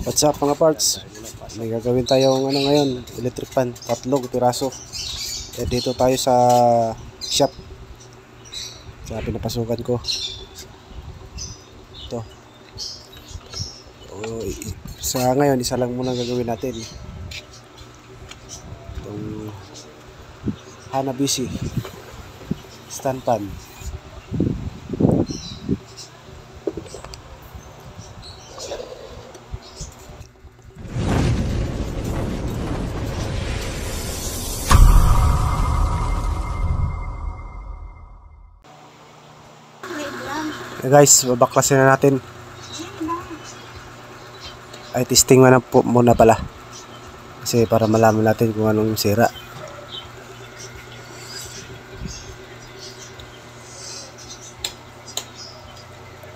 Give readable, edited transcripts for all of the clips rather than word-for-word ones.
What's up mga parts? May gagawin tayong ngayon, electric fan, 3 piraso. Dito tayo sa shop. Sa pinapasukan ko. Ito. Sa ngayon, isa lang muna gagawin natin. Itong Hanabishi stand fan. Guys, babaklasin na natin. Ay, testing muna pala. Kasi para malaman natin kung anong sira.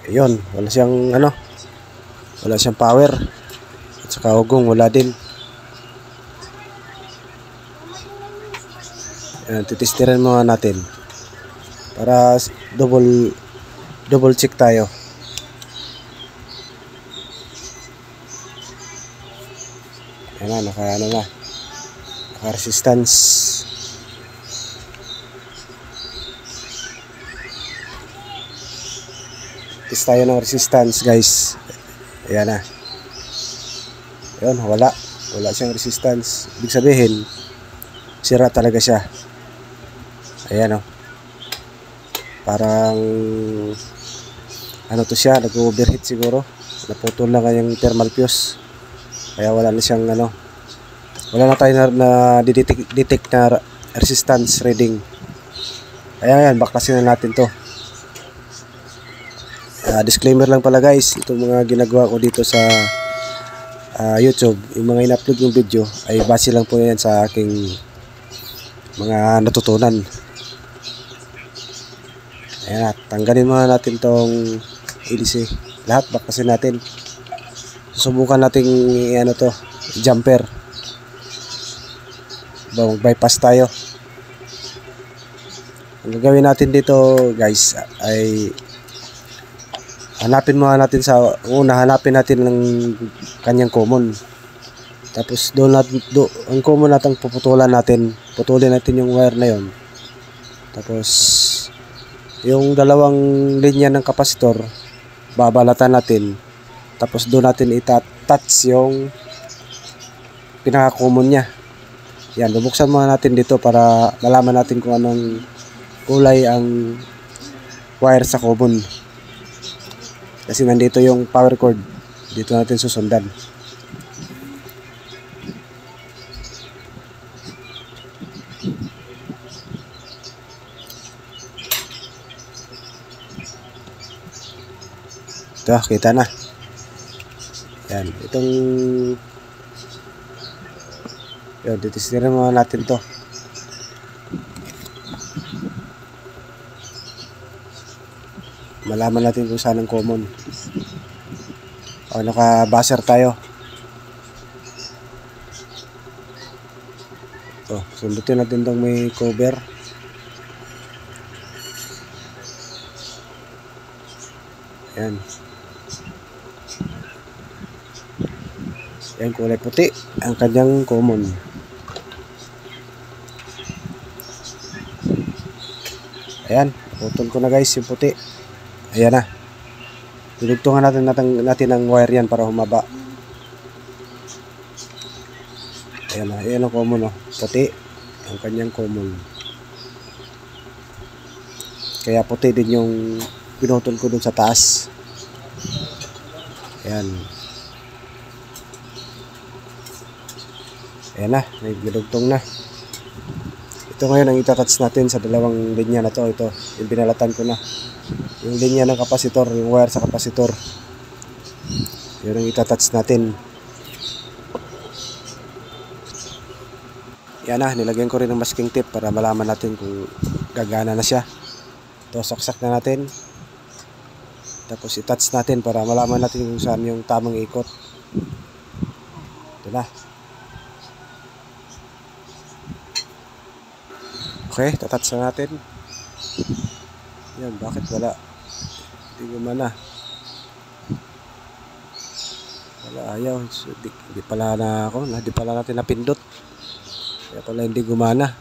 Ayun, wala siyang power. At saka hugong, wala din. Ayan, titestirin muna natin. Para double check tayo. Ayan na, naka resistance. Test tayo ng resistance, guys. Ayan na. Ayan, wala siyang resistance. Ibig sabihin, sira talaga siya. Ayan o. Parang to siya, nag-overheat siguro. Naputol na kanyang thermal fuse. Kaya wala na siyang wala na tayo na detect na resistance reading. Ayan, baklasin na natin to. Disclaimer lang pala guys, itong mga ginagawa ko dito sa YouTube, yung mga in-upload yung video ay base lang po yan sa aking mga natutunan. Ayan, tanggalin muna natin tong EDC. Lahat baklasin natin. Susubukan natin jumper. Mag-bypass tayo. Ang gagawin natin dito guys ay hanapin natin ng kanyang common. Tapos ang common natin putulin natin yung wire na yon. Tapos yung dalawang linya ng kapasitor babalatan natin. Tapos doon natin touch yung pinaka-common niya. Yan, bubuksan muna natin dito para malaman natin kung anong kulay ang wire sa common. Kasi nandito yung power cord. Dito natin susundan. Ito, kita na. Yan, titestirin muna natin to. Malaman natin kung saan ang common. O, naka-buzzer tayo. Ito, sundutin natin tong may cover. Yan. Yan, kulay puti ang kanyang common. Ayan, putol ko na guys yung puti. Ayan na. Dinugtungan natin ang wire yan para humaba. Ayan na, ayan ang common puti ang kanyang common. Kaya puti din yung pinutol ko dun sa taas. Ayan. Ayan na, may dinugtong na. Ito ngayon ang itatouch natin sa dalawang linya na to. Ito, yung binalatan ko na. Yung linya ng kapasitor, yung wire sa kapasitor. Yun ang itatouch natin. Yan na, nilagyan ko rin ng masking tape para malaman natin kung gagana na siya. Ito, saksak na natin. Tapos i-touch natin para malaman natin kung saan yung tamang ikot. Ito na. Okay, tatouch na natin. Yan, bakit wala? Hindi gumana. Wala, ayaw. So, di pala di pala natin napindot. Kaya pala hindi gumana.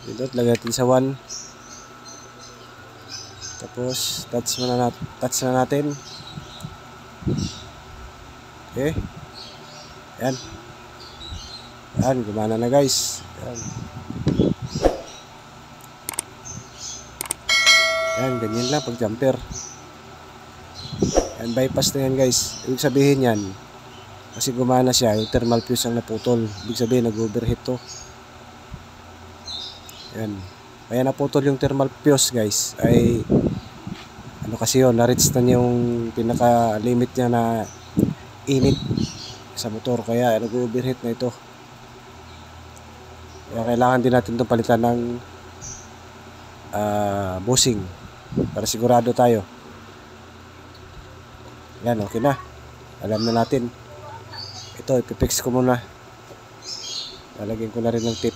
Pindot, lagay natin sa 1. Tapos, touch na natin. Okay. Ayan. Ayan, gumana na guys. Ayan. Ayan, ganyan lang pag jumper. Ayan, bypass na yan guys. Ibig sabihin yan, kasi gumana siya, yung thermal fuse ang naputol. Ibig sabihin, nag-overheat to. Ayan. Kaya naputol yung thermal fuse guys, ay ano kasi yun, na-reach na yung pinaka-limit niya na init sa motor. Kaya nag-overheat na ito. Kaya kailangan din natin itong palitan ng bushing para sigurado tayo. Yan, okay na. Alam na natin. Ito, ipipix ko muna. Lalagyan ko na rin ng tip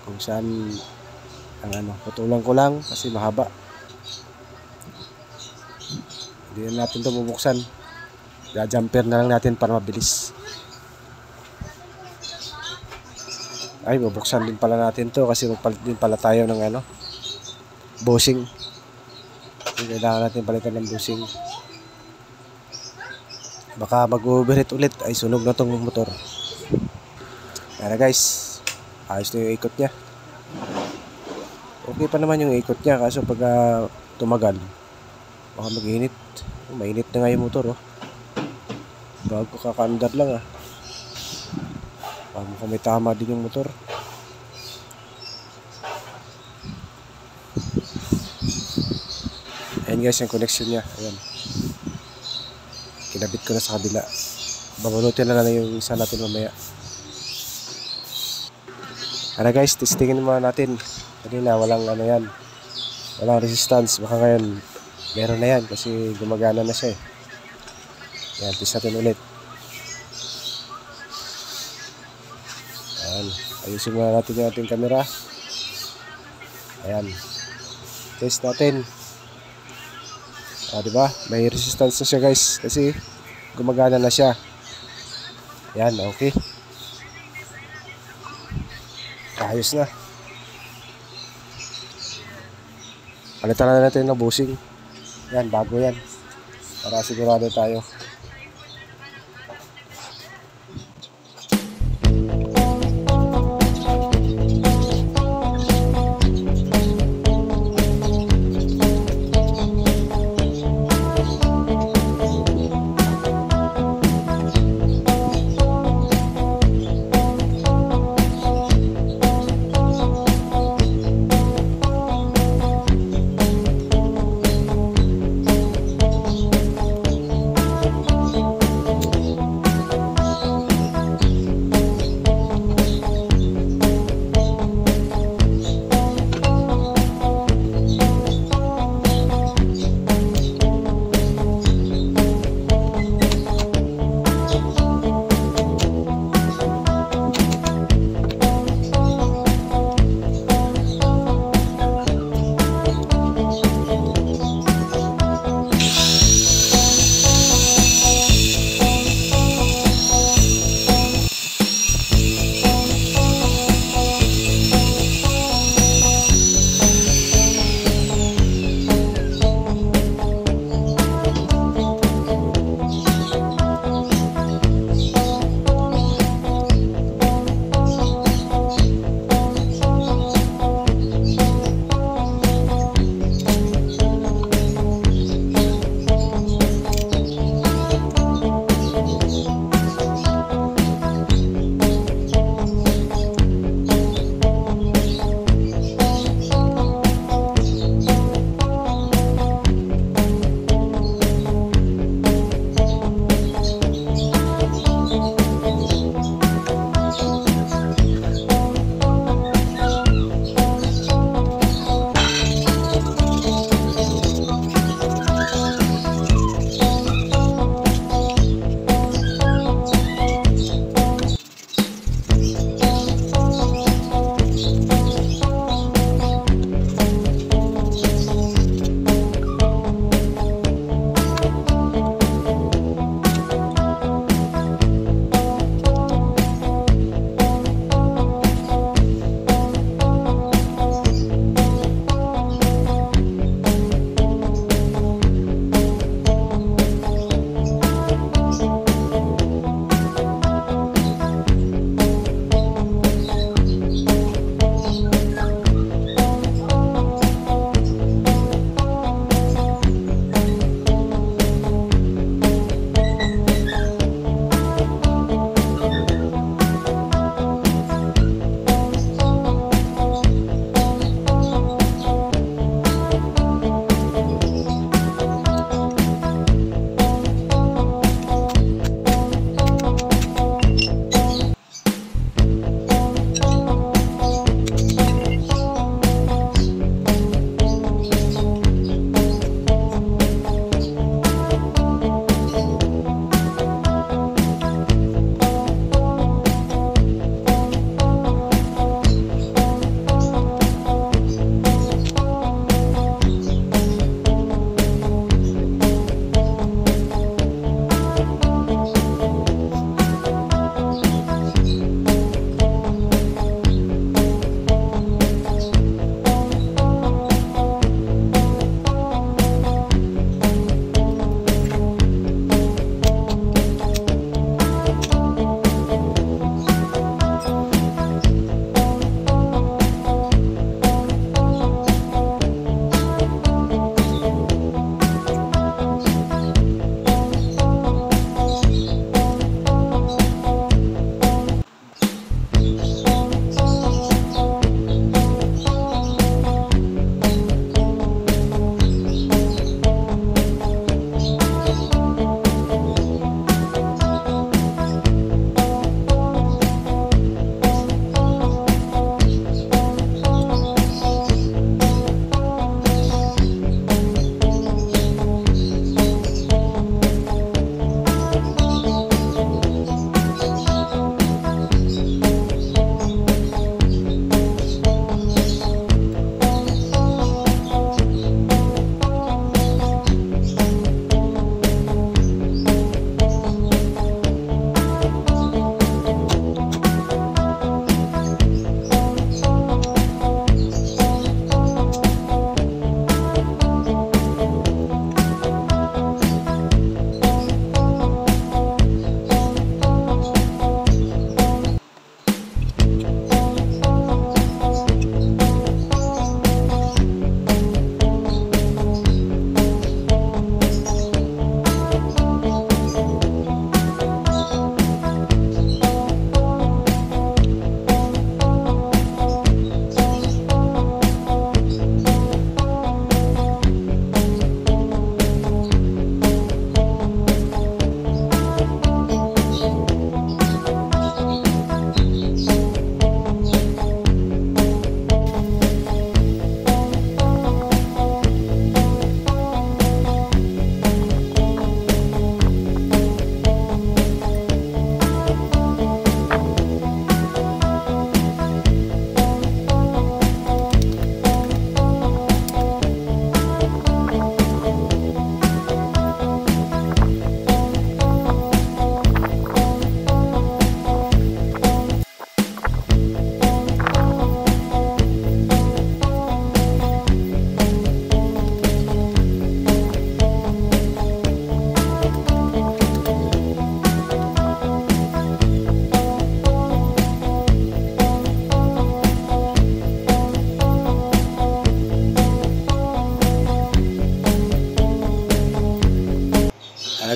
kung saan ang putulan ko lang kasi mahaba. Hindi na natin ito bubuksan. Jumper na lang natin para mabilis. Ay, bubuksan din pala natin to kasi magpalit din pala tayo ng bushing. Kailangan natin palitan ng bushing. Baka mag-overheat ulit ay sunog na tong motor. Yan na guys, ayos na yung ikot nya. Okay pa naman yung ikot nya, kaso pag tumagal baka mag-init. Mainit na nga yung motor bago kakaandar lang mukhang may tama din yung motor. Ayan guys yung connection nya. Ayan, kinabit ko na sa kabila. Babalutin na lang yung isa natin mamaya. Ano guys, testingin muna natin. Kanina walang yan, walang resistance. Baka ngayon meron na yan kasi gumagana na siya Yan, test natin ulit. Ayan, ayusin muna natin yung ating camera. Ayan, test natin. Diba? May resistance na siya guys kasi gumagana na siya. Ayan, okay. Ayos na. Palitan na natin ng bushing. Yan, bago yan. Para sigurado tayo.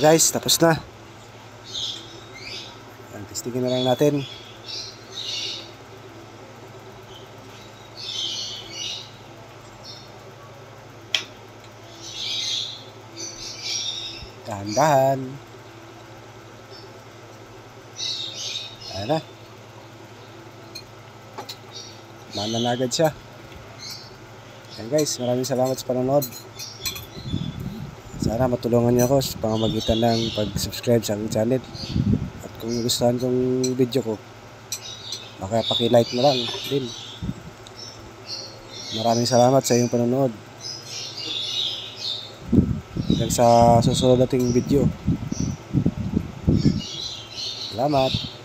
guys, tapos na. Ayan, testingin na lang natin. Dahan-dahan. Ayan na. Mana na agad siya. Ayan guys, maraming salamat sa panonood. Sana matulungan niyo ako sa pamamagitan ng pag-subscribe sa aking channel. At kung gustuhan kong video ko, baka paki-like na lang din. Maraming salamat sa iyong panonood. Hanggang sa susunod nating video. Salamat.